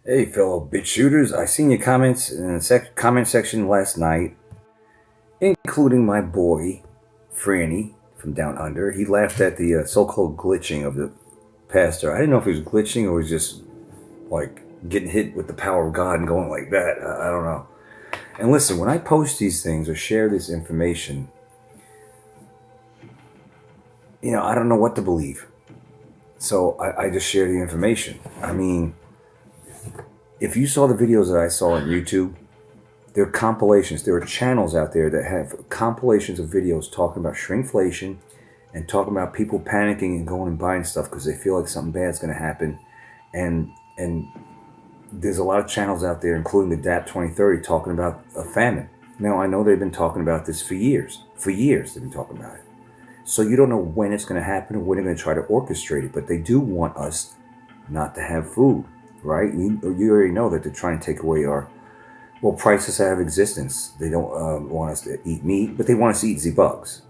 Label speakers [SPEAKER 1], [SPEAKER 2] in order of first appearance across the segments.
[SPEAKER 1] Hey, fellow bitch shooters! I seen your comments in the comment section last night, including my boy, Franny from Down Under. He laughed at the so-called glitching of the pastor. I didn't know if he was glitching or was just like getting hit with the power of God and going like that. I don't know. And listen, when I post these things or share this information, I don't know what to believe. So I just share the information. I mean, if you saw the videos that I saw on YouTube, there are compilations. There are channels out there that have compilations of videos talking about shrinkflation and talking about people panicking and going and buying stuff because they feel like something bad's going to happen. And there's a lot of channels out there, including the DAP 2030, talking about a famine. Now, I know they've been talking about this for years. For years, they've been talking about it. So you don't know when it's going to happen or when they're going to try to orchestrate it. But they do want us not to have food, right? You already know that they're trying to take away our prices have existence. They don't want us to eat meat, but they want us to eat the bugs.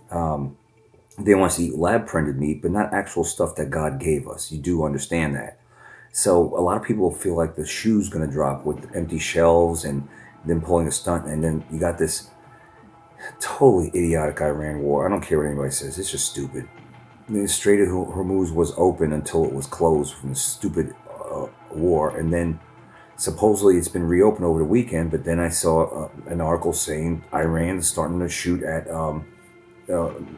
[SPEAKER 1] They want us to eat lab printed meat, but not actual stuff that God gave us. You do understand that. So a lot of people feel like the shoe's going to drop with empty shelves and them pulling a stunt. And then you got this totally idiotic Iran war. I don't care what anybody says. It's just stupid. The Strait of Hormuz was open until it was closed from the stupid war. And then supposedly it's been reopened over the weekend, but then I saw an article saying Iran's starting to shoot at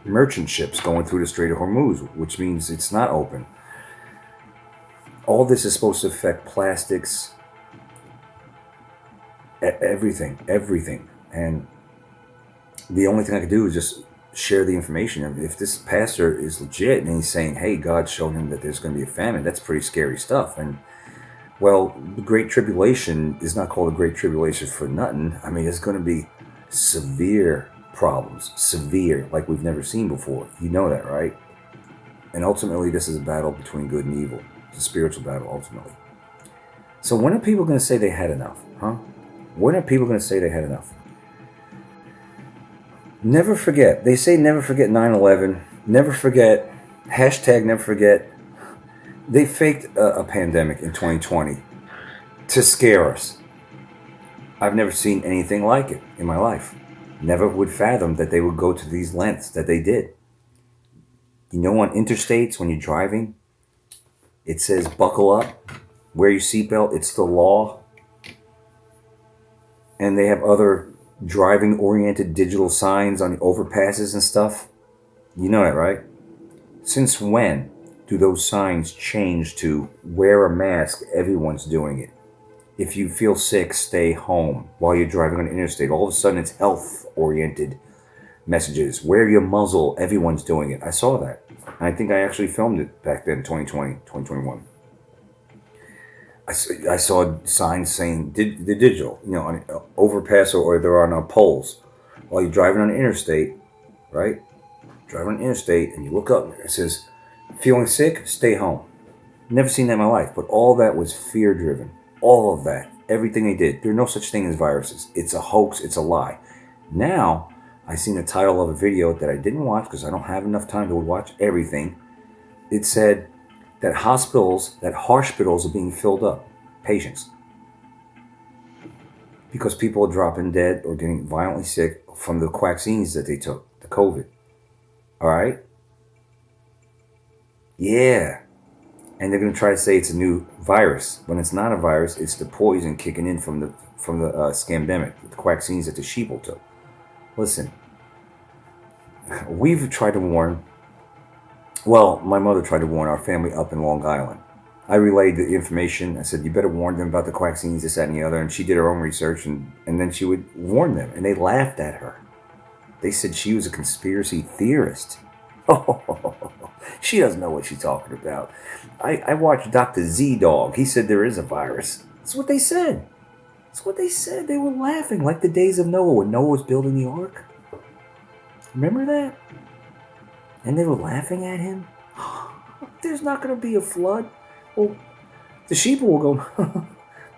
[SPEAKER 1] merchant ships going through the Strait of Hormuz, which means it's not open. All this is supposed to affect plastics, everything. And the only thing I can do is just share the information. If this pastor is legit and he's saying, hey, God's shown him that there's going to be a famine, that's pretty scary stuff. And well, the Great Tribulation is not called the Great Tribulation for nothing. I mean, it's going to be severe problems, severe, like we've never seen before. You know that, right? And ultimately, this is a battle between good and evil. It's a spiritual battle, ultimately. So when are people going to say they had enough, huh? When are people going to say they had enough? Never forget. They say never forget 9/11. Never forget. Hashtag never forget. They faked a pandemic in 2020 to scare us. I've never seen anything like it in my life. Never would fathom that they would go to these lengths that they did. You know, on interstates, when you're driving, it says buckle up, wear your seatbelt. It's the law. And they have other driving-oriented digital signs on the overpasses and stuff. You know that, right? Since when do those signs change to wear a mask? Everyone's doing it. If you feel sick, stay home while you're driving on the interstate. All of a sudden, it's health-oriented messages. Wear your muzzle. Everyone's doing it. I saw that. I think I actually filmed it back then, 2020, 2021. I saw signs saying the digital, on an overpass or they're on poles while you're driving on the interstate, right? Driving on the interstate, and you look up, and it says, feeling sick, stay home. Never seen that in my life, but all that was fear-driven. All of that, everything they did. There's no such thing as viruses. It's a hoax. It's a lie. Now, I seen the title of a video that I didn't watch because I don't have enough time to watch everything. It said that hospitals are being filled up, patients, because people are dropping dead or getting violently sick from the vaccines that they took, the COVID. All right? Yeah. And they're going to try to say it's a new virus. When it's not a virus, it's the poison kicking in from the scamdemic, the vaccines that the sheeple took. Listen, we've tried to warn. Well, my mother tried to warn our family up in Long Island. I relayed the information. I said, you better warn them about the vaccines, this, that, and the other. And she did her own research, and then she would warn them. And they laughed at her. They said she was a conspiracy theorist. She doesn't know what she's talking about. I watched Dr. Z-Dog. He said there is a virus. That's what they said. That's what they said. They were laughing like the days of Noah when Noah was building the ark. Remember that? And they were laughing at him. There's not going to be a flood. Well, the sheep will go,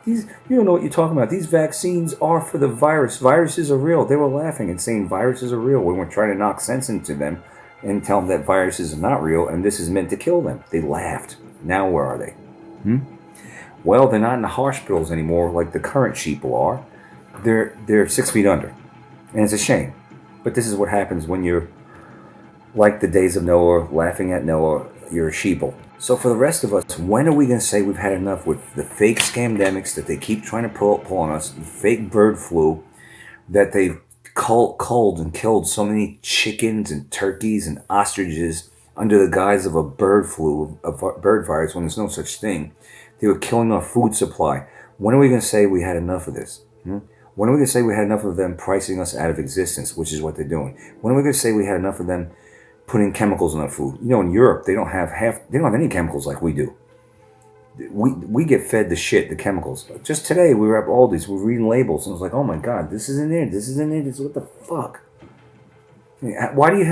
[SPEAKER 1] you don't know what you're talking about. These vaccines are for the virus. Viruses are real. They were laughing and saying viruses are real when we're trying to knock sense into them and tell them that viruses are not real and this is meant to kill them. They laughed. Now where are they? Well, they're not in the hospitals anymore like the current sheeple are. They're 6 feet under, and it's a shame. But this is what happens when you're like the days of Noah, laughing at Noah. You're a sheeple. So for the rest of us, when are we going to say we've had enough with the fake scamdemics that they keep trying to pull on us, the fake bird flu that they've culled and killed so many chickens and turkeys and ostriches under the guise of a bird flu, a bird virus, when there's no such thing. They were killing our food supply. When are we going to say we had enough of this? When are we going to say we had enough of them pricing us out of existence, which is what they're doing? When are we going to say we had enough of them putting chemicals in our food? You know, in Europe, they don't have any chemicals like we do. We get fed the shit, the chemicals. Just today, we were at Aldi's, we were reading labels, and I was like, oh my God, this is in there, this is in there, this is what the fuck? Why do you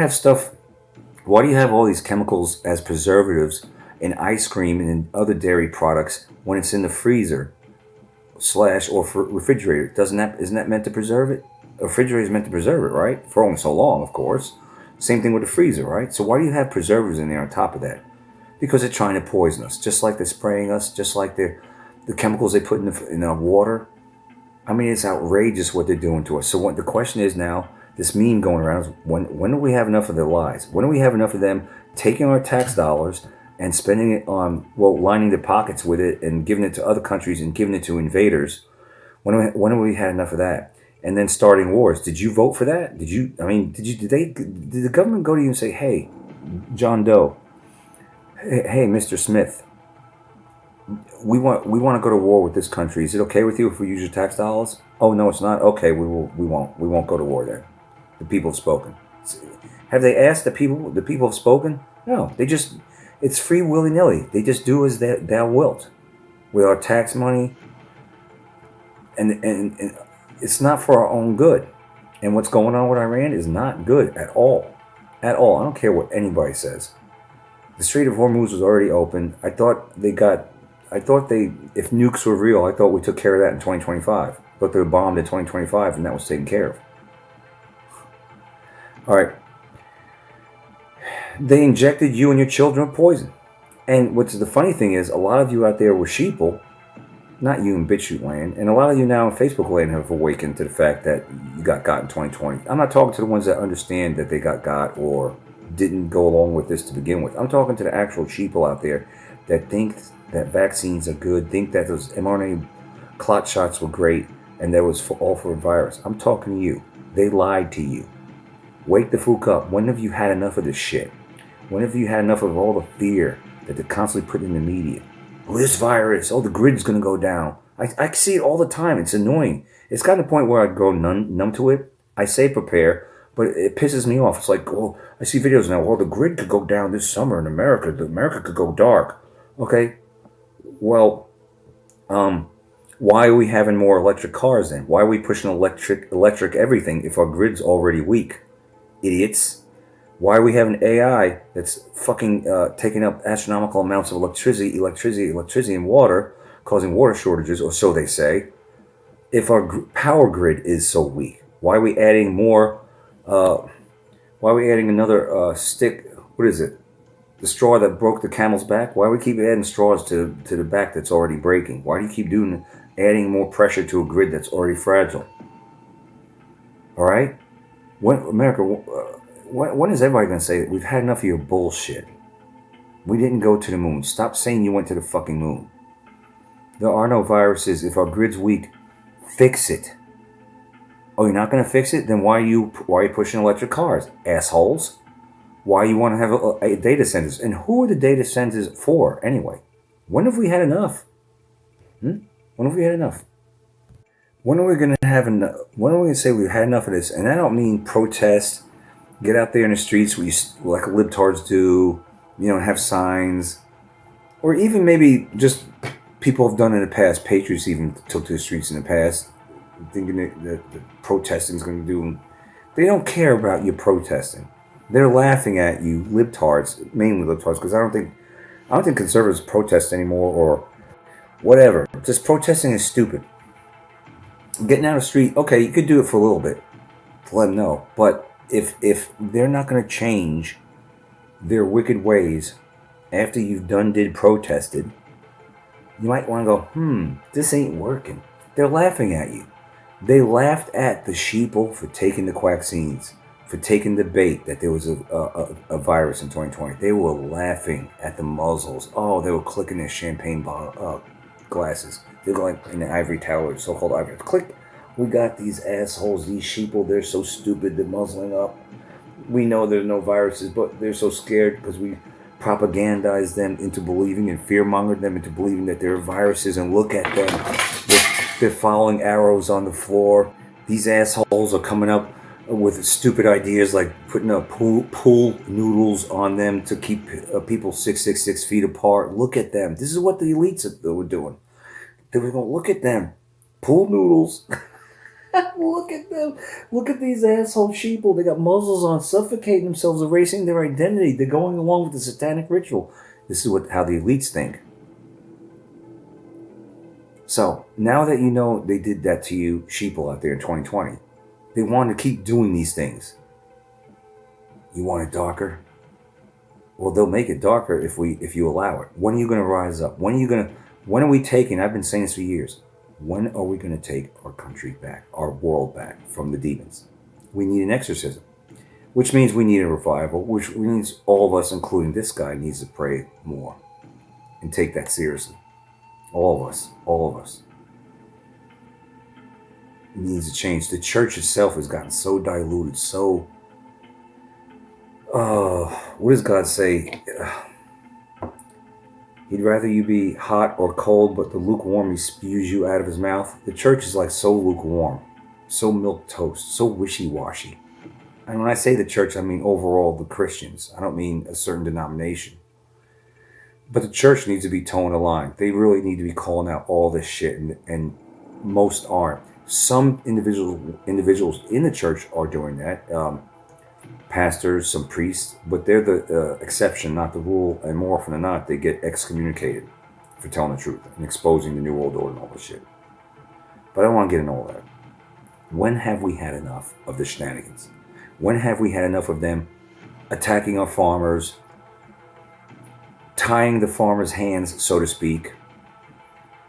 [SPEAKER 1] have all these chemicals as preservatives in ice cream and in other dairy products when it's in the freezer / or refrigerator? Isn't that meant to preserve it? A refrigerator is meant to preserve it, right? For only so long, of course. Same thing with the freezer, right? So why do you have preservatives in there on top of that? Because they're trying to poison us, just like they're spraying us, just like the chemicals they put in our water. I mean, it's outrageous what they're doing to us. So the question is now, this meme going around is, when do we have enough of their lies? When do we have enough of them taking our tax dollars and spending it on, lining their pockets with it and giving it to other countries and giving it to invaders? When have we had enough of that? And then starting wars. Did you vote for that? Did the government go to you and say, hey, John Doe, hey, Mr. Smith, we want to go to war with this country. Is it okay with you if we use your tax dollars? Oh, no, it's not. Okay, we won't go to war then. The people have spoken. Have they asked the people? The people have spoken? No, it's free willy-nilly. They just do as thou wilt with our tax money, and it's not for our own good. And what's going on with Iran is not good at all. At all. I don't care what anybody says. The Strait of Hormuz was already open. If nukes were real, I thought we took care of that in 2025. But they were bombed in 2025, and that was taken care of. All right. They injected you and your children with poison. And what's the funny thing is, a lot of you out there were sheeple, not you in BitChute land, and a lot of you now in Facebook land have awakened to the fact that you got in 2020. I'm not talking to the ones that understand that they got or didn't go along with this to begin with. I'm talking to the actual sheeple out there that think that vaccines are good, think that those mRNA clot shots were great, and that was all for a virus. I'm talking to you. They lied to you. Wake the fuck up. When have you had enough of this shit? When have you had enough of all the fear that they're constantly putting in the media? Oh, this virus, the grid's going to go down. I see it all the time. It's annoying. It's gotten to the point where I go numb to it. I say prepare, but it pisses me off. It's like, I see videos now. The grid could go down this summer in America. America could go dark. Okay, well, why are we having more electric cars then? Why are we pushing electric everything if our grid's already weak? Idiots. Why are we having AI that's fucking taking up astronomical amounts of electricity and water, causing water shortages, or so they say, if our power grid is so weak? Why are we adding more? Why are we adding another stick? What is it? The straw that broke the camel's back? Why do we keep adding straws to the back that's already breaking? Why do you keep adding more pressure to a grid that's already fragile? All right? When is everybody going to say, we've had enough of your bullshit? We didn't go to the moon. Stop saying you went to the fucking moon. There are no viruses. If our grid's weak, fix it. Oh, you're not going to fix it? Then why are you pushing electric cars? Assholes. Why you want to have a data centers? And who are the data centers for, anyway? When have we had enough? When have we had enough? When are we going to have enough? When are we going to say we've had enough of this? And I don't mean protest. Get out there in the streets like libtards do, have signs. Or even maybe just people have done in the past. Patriots even took to the streets in the past, thinking that protesting is going to do. They don't care about you protesting. They're laughing at you, libtards, mainly libtards, because I don't think conservatives protest anymore or whatever. Just protesting is stupid. Getting out of the street, okay, you could do it for a little bit to let them know, but if they're not going to change their wicked ways after you've protested, you might want to go, this ain't working. They're laughing at you. They laughed at the sheeple for taking the vaccines, for taking the bait that there was a virus in 2020. They were laughing at the muzzles. Oh, they were clicking their champagne glasses. They're going in the ivory tower, so-called ivory. Click. We got these assholes, these sheeple. They're so stupid. They're muzzling up. We know there's no viruses, but they're so scared because we propagandized them into believing and fear-mongered them into believing that there are viruses. And look at them. They're following arrows on the floor. These assholes are coming up with stupid ideas like putting a pool noodles on them to keep people 6 feet apart. Look at them. This is what the elites were doing. They were going, look at them. Pool noodles. Look at them. Look at these asshole sheeple. They got muzzles on, suffocating themselves, erasing their identity. They're going along with the satanic ritual. This is how the elites think. So, now that you know they did that to you, sheeple out there in 2020, they want to keep doing these things. You want it darker? Well, they'll make it darker if you allow it. When are you going to rise up? When are we taking, I've been saying this for years, when are we going to take our country back, our world back from the demons? We need an exorcism, which means we need a revival, which means all of us, including this guy, needs to pray more and take that seriously. All of us needs to change. The church itself has gotten so diluted, so, what does God say? He'd rather you be hot or cold, but the lukewarm he spews you out of his mouth. The church is like so lukewarm, so milquetoast, so wishy-washy. And when I say the church, I mean overall the Christians. I don't mean a certain denomination. But the church needs to be towing the line. They really need to be calling out all this shit, and most aren't. Some individuals in the church are doing that. Pastors, some priests, but they're the exception, not the rule. And more often than not, they get excommunicated for telling the truth and exposing the New World Order and all this shit. But I don't want to get into all that. When have we had enough of the shenanigans? When have we had enough of them attacking our farmers, tying the farmers' hands, so to speak,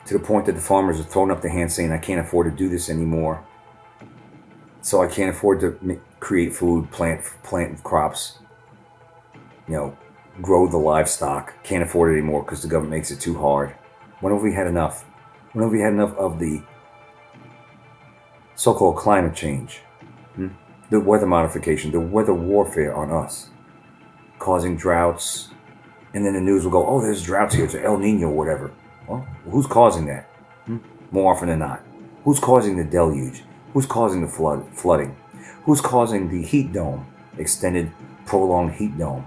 [SPEAKER 1] to the point that the farmers are throwing up their hands saying, I can't afford to do this anymore. So I can't afford to create food, plant crops, grow the livestock. Can't afford it anymore because the government makes it too hard. When have we had enough? When have we had enough of the so-called climate change? The weather modification, the weather warfare on us, causing droughts. And then the news will go, oh, there's droughts here. It's El Nino or whatever. Well, who's causing that? More often than not. Who's causing the deluge? Who's causing the flooding? Who's causing the heat dome, extended, prolonged heat dome?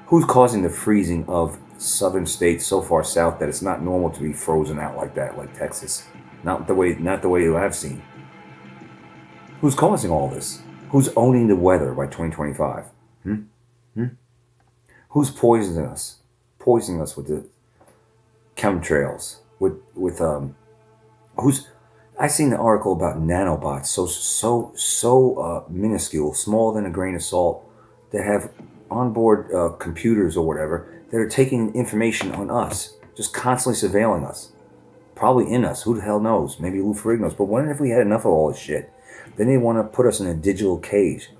[SPEAKER 1] Who's causing the freezing of southern states so far south that it's not normal to be frozen out like that, like Texas? Not the way I've seen. Who's causing all this? Who's owning the weather by 2025? Who's poisoning us? Poisoning us with the chemtrails. I seen an article about nanobots, so minuscule, smaller than a grain of salt, that have onboard computers or whatever that are taking information on us, just constantly surveilling us, probably in us. Who the hell knows? Maybe Lou Ferrigno knows. But when have we had enough of all this shit? Then they want to put us in a digital cage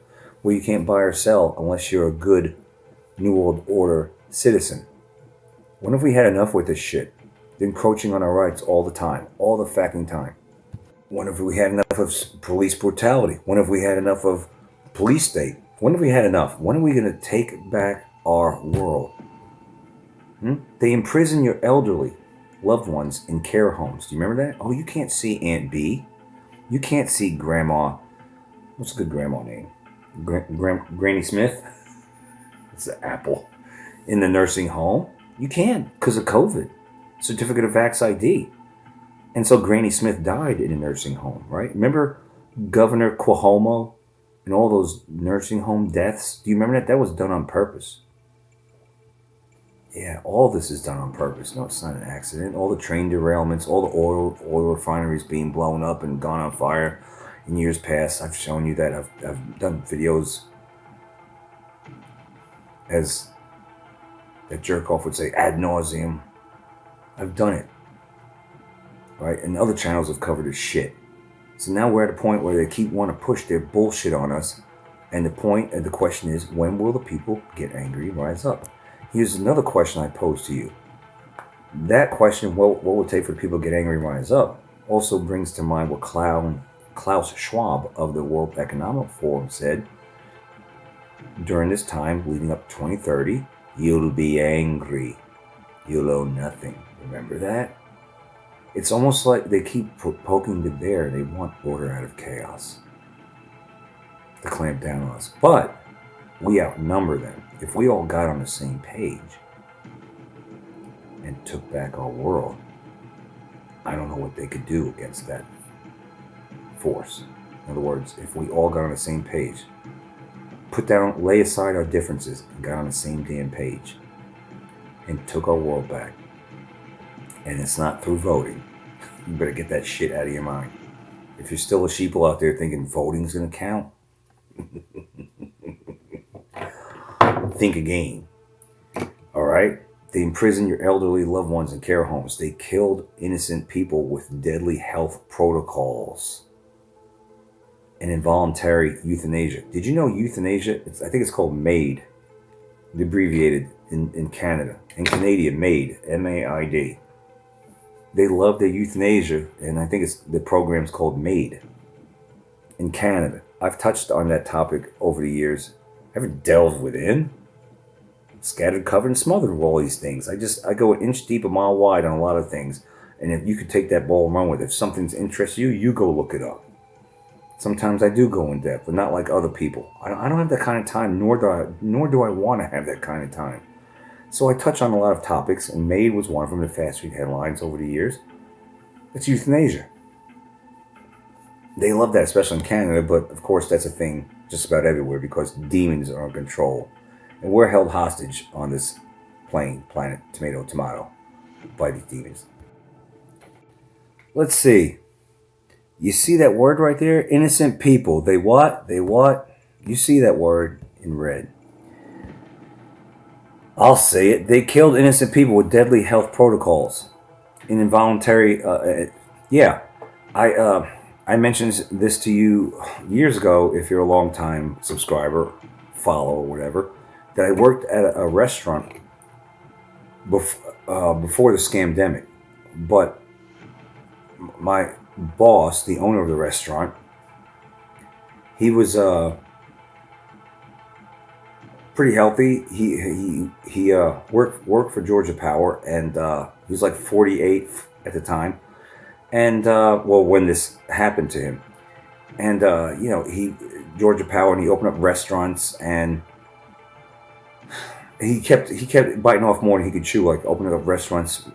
[SPEAKER 1] where you can't buy or sell unless you're a good New World Order citizen. When have we had enough with this shit? They're encroaching on our rights all the time, all the fucking time. When have we had enough of police brutality? When have we had enough of police state? When have we had enough? When are we going to take back our world? They imprison your elderly loved ones in care homes. Do you remember that? Oh, you can't see Aunt B. You can't see Grandma. What's a good grandma name? Granny Smith? It's an apple. In the nursing home? You can't because of COVID. Certificate of Vax ID. And so Granny Smith died in a nursing home, right? Remember Governor Cuomo and all those nursing home deaths? Do you remember that? That was done on purpose. Yeah, all this is done on purpose. No, it's not an accident. All the train derailments, all the oil refineries being blown up and gone on fire in years past. I've shown you that. I've done videos, as that jerk off would say, ad nauseum. I've done it, right? And other channels have covered this shit. So now we're at a point where they keep wanting to push their bullshit on us. And the question is, when will the people get angry and rise up? Here's another question I pose to you. That question, what will it take for people to get angry and rise up, also brings to mind what Klaus Schwab of the World Economic Forum said during this time leading up to 2030. You'll be angry. You'll own nothing. Remember that? It's almost like they keep poking the bear. They want order out of chaos to clamp down on us. But we outnumber them. If we all got on the same page and took back our world, I don't know what they could do against that force. In other words, if we all got on the same page, lay aside our differences and got on the same damn page and took our world back, and it's not through voting. You better get that shit out of your mind. If you're still a sheeple out there thinking voting's gonna count, think again. Alright? They imprison your elderly loved ones in care homes. They killed innocent people with deadly health protocols and involuntary euthanasia. Did you know euthanasia? I think it's called MAID, abbreviated in Canada. In Canadian, MAID, M-A-I-D. They love their euthanasia, and I think the program's called MAID in Canada. I've touched on that topic over the years. I haven't delved within. Scattered, covered, and smothered with all these things. I go an inch deep, a mile wide on a lot of things. And if you could take that ball and run with it, if something interests you, you go look it up. Sometimes I do go in depth, but not like other people. I don't have that kind of time, nor do I want to have that kind of time. So I touch on a lot of topics, and MAID was one of them, the fast read headlines over the years. It's euthanasia. They love that, especially in Canada, but of course that's a thing just about everywhere because demons are in control. And we're held hostage on this planet, tomato, by these demons. Let's see. You see that word right there? Innocent people. They what? They what? You see that word in red. I'll say it. They killed innocent people with deadly health protocols. In involuntary... yeah. I mentioned this to you years ago, if you're a long-time subscriber, follow, or whatever, that I worked at a restaurant before the scamdemic. But my boss, the owner of the restaurant, he was pretty healthy. He worked for Georgia Power, and he was like 48 at the time. And when this happened to him, and Georgia Power, and he opened up restaurants, and he kept biting off more than he could chew, like opening up restaurants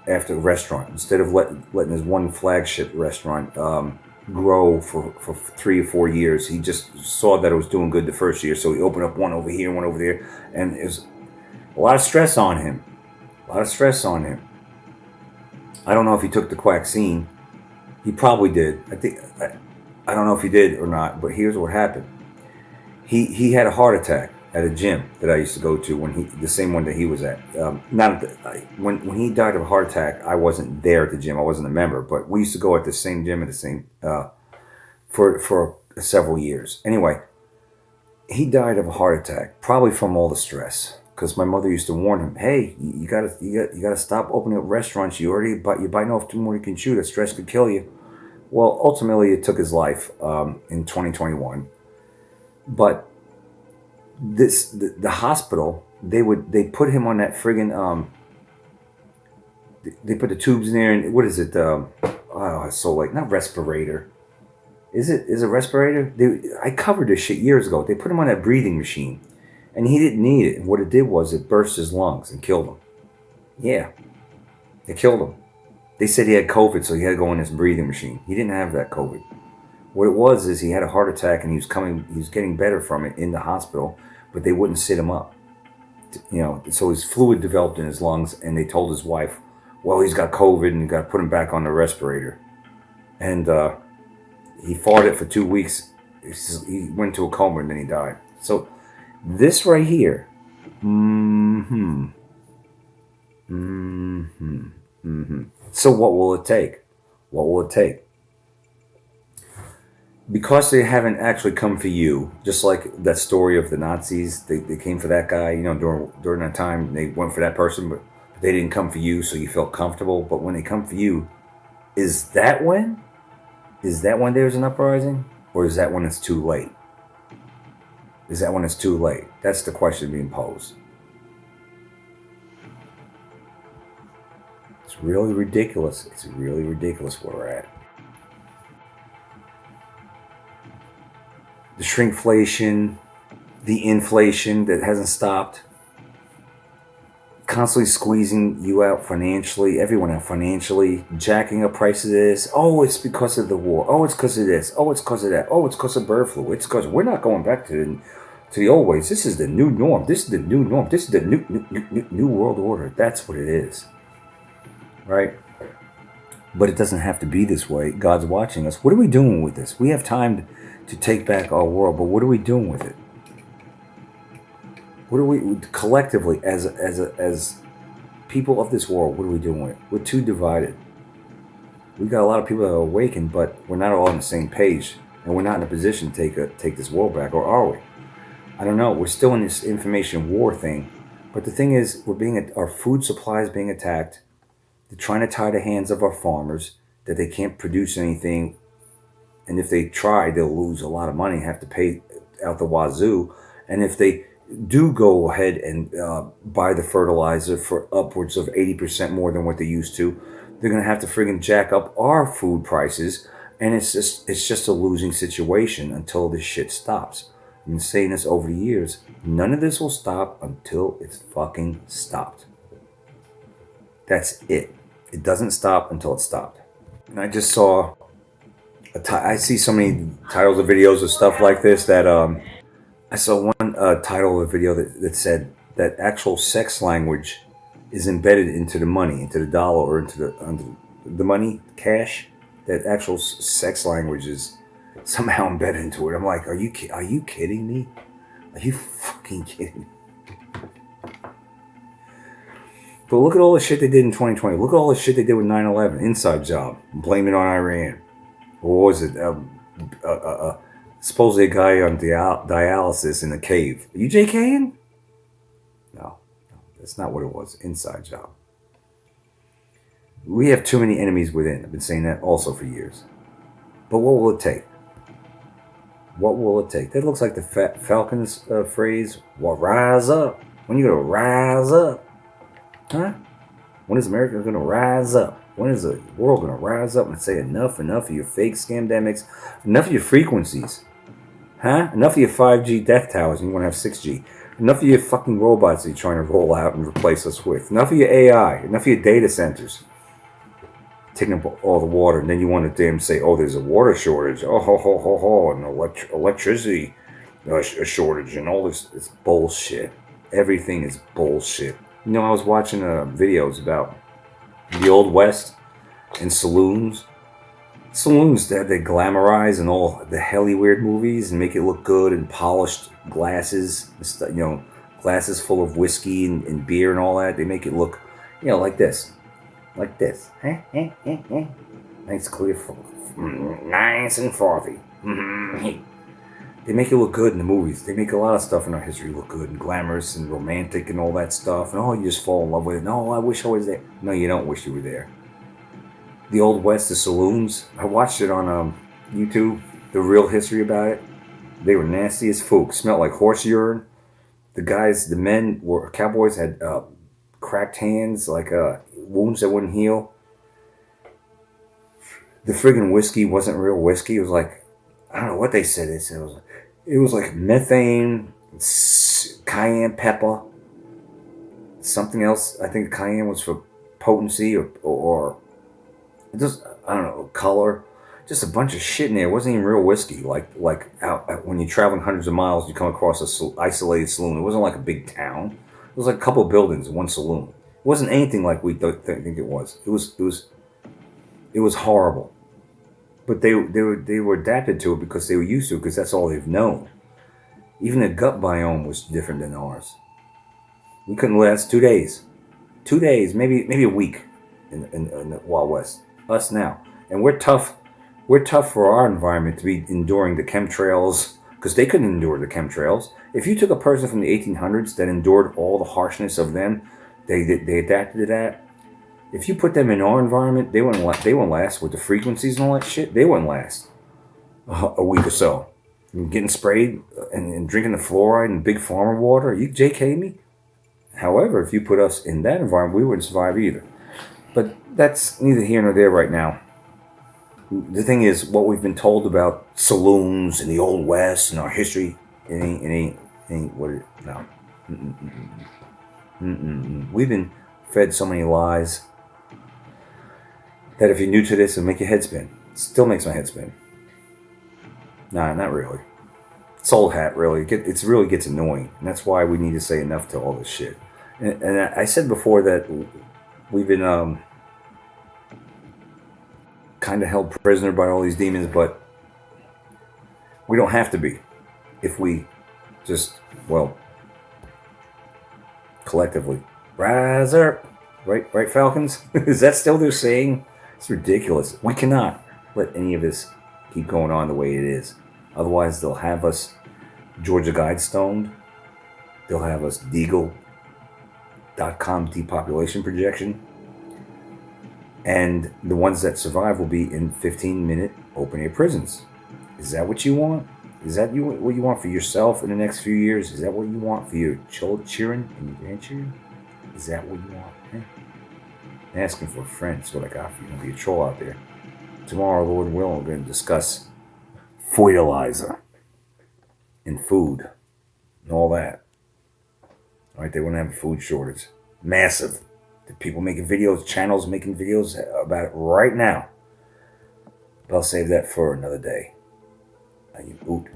[SPEAKER 1] after restaurant instead of letting his one flagship restaurant grow for 3 or 4 years. He just saw that it was doing good the first year, so he opened up one over here, one over there, and it was a lot of stress on him. I don't know if he took the quaxine. He probably did. I don't know if he did or not, but here's what happened. He had a heart attack at a gym that I used to go to the same one that he was at. When he died of a heart attack, I wasn't there at the gym. I wasn't a member, but we used to go at the same gym at the same for several years. Anyway, he died of a heart attack, probably from all the stress. Because my mother used to warn him, "Hey, you gotta stop opening up restaurants. You're biting off too more than you can chew. That stress could kill you." Well, ultimately, it took his life in 2021. But the hospital, they put him on that friggin' they put the tubes in there, and what is it? It's so like not respirator. Is it a respirator? I covered this shit years ago. They put him on that breathing machine. And he didn't need it. And what it did was it burst his lungs and killed him. Yeah. It killed him. They said he had COVID, so he had to go in this breathing machine. He didn't have that COVID. What it was is he had a heart attack, and he was getting better from it in the hospital, but they wouldn't sit him up. So his fluid developed in his lungs, and they told his wife, well, he's got COVID, and you got to put him back on the respirator. And he fought it for 2 weeks. He went to a coma, and then he died. So this right here, So what will it take? What will it take? Because they haven't actually come for you, just like that story of the Nazis, they came for that guy, during that time, they went for that person, but they didn't come for you, so you felt comfortable. But when they come for you, is that when? Is that when there's an uprising? Or is that when it's too late? Is that when it's too late? That's the question being posed. It's really ridiculous. It's really ridiculous where we're at. The shrinkflation, the inflation that hasn't stopped, constantly squeezing you out financially, everyone out financially, jacking up prices of this. Oh, it's because of the war. Oh, it's because of this. Oh, it's because of that. Oh, it's because of bird flu. It's because we're not going back to the old ways. This is the new norm. This is the new norm. This is the new world order. That's what it is. Right? But it doesn't have to be this way. God's watching us. What are we doing with this? We have time to take back our world, but what are we doing with it? What are we collectively as people of this world? What are we doing with it? We're too divided. We got a lot of people that are awakened, but we're not all on the same page, and we're not in a position to take this world back, or are we? I don't know. We're still in this information war thing, but the thing is, our food supply is being attacked. They're trying to tie the hands of our farmers that they can't produce anything, and if they try, they'll lose a lot of money, have to pay out the wazoo, and if they do go ahead and buy the fertilizer for upwards of 80% more than what they used to, they're going to have to friggin' jack up our food prices, and it's just a losing situation until this shit stops. I've been saying this over the years. None of this will stop until it's fucking stopped. That's it. It doesn't stop until it's stopped. And I just saw I see so many titles of videos of stuff like this that I saw one title of a video that said that actual sex language is embedded into the money, into the dollar, or into the money, cash. That actual sex language is somehow embedded into it. I'm like, are you kidding me? Are you fucking kidding me? But look at all the shit they did in 2020. Look at all the shit they did with 9/11. Inside job. Blame it on Iran. What was it? Supposedly a guy on dialysis in a cave. Are you JKing? No, that's not what it was. Inside job. We have too many enemies within. I've been saying that also for years. But what will it take? What will it take? That looks like the Falcons phrase. Well, rise up. When you gonna rise up? Huh? When is America gonna rise up? When is the world going to rise up and say enough of your fake scamdemics, enough of your frequencies? Huh? Enough of your 5G death towers and you want to have 6G. Enough of your fucking robots that you're trying to roll out and replace us with. Enough of your AI. Enough of your data centers. Taking up all the water, and then you want to damn say, oh, there's a water shortage. Oh, and electricity shortage and all this. It's bullshit. Everything is bullshit. I was watching videos about the Old West and saloons that they glamorize in all the helly weird movies and make it look good, and polished glasses, glasses full of whiskey and beer and all that. They make it look, like this. Nice, clear, nice and frothy. They make it look good in the movies. They make a lot of stuff in our history look good and glamorous and romantic and all that stuff. And you just fall in love with it. No, I wish I was there. No, you don't wish you were there. The Old West, the saloons. I watched it on YouTube. The real history about it. They were nasty as folk. Smelled like horse urine. The men were cowboys, had cracked hands, like wounds that wouldn't heal. The friggin' whiskey wasn't real whiskey. It was like, I don't know what they said. They said it was like methane, cayenne pepper, something else. I think cayenne was for potency or just, I don't know, color. Just a bunch of shit in there. It wasn't even real whiskey. Like out when you're traveling hundreds of miles, you come across a isolated saloon. It wasn't like a big town. It was like a couple of buildings and one saloon. It wasn't anything like we think it was. It was horrible. But they were adapted to it because they were used to it, because that's all they've known. Even the gut biome was different than ours. We couldn't last 2 days. 2 days, maybe a week. in the Wild West. Us now. And we're tough. We're tough for our environment to be enduring the chemtrails because they couldn't endure the chemtrails. If you took a person from the 1800s that endured all the harshness of them, they adapted to that. If you put them in our environment, they wouldn't last with the frequencies and all that shit. They wouldn't last a week or so. Getting sprayed and drinking the fluoride and big pharma water. Are you JK me? However, if you put us in that environment, we wouldn't survive either. But that's neither here nor there right now. The thing is, what we've been told about saloons in the Old West and our history, it ain't what it, no. We've been fed so many lies that if you're new to this, it'll make your head spin. It still makes my head spin. Nah, not really. It's old hat, really. It really gets annoying. And that's why we need to say enough to all this shit. And I said before that we've been kind of held prisoner by all these demons, but we don't have to be if we just, well, collectively rise up. Right, Falcons? Is that still their saying? It's ridiculous. We cannot let any of this keep going on the way it is. Otherwise, they'll have us Georgia Guidestoned. They'll have us Deagle.com depopulation projection. And the ones that survive will be in 15-minute open-air prisons. Is that what you want? Is that what you want for yourself in the next few years? Is that what you want for your children and your grandchildren? Is that what you want? Asking for a friend is what I got for you. Don't be a troll out there. Tomorrow, Lord willing, we're going to discuss fertilizer and food and all that. All right, they wouldn't have a food shortage. Massive. The people making videos, channels making videos about it right now. But I'll save that for another day. Oot.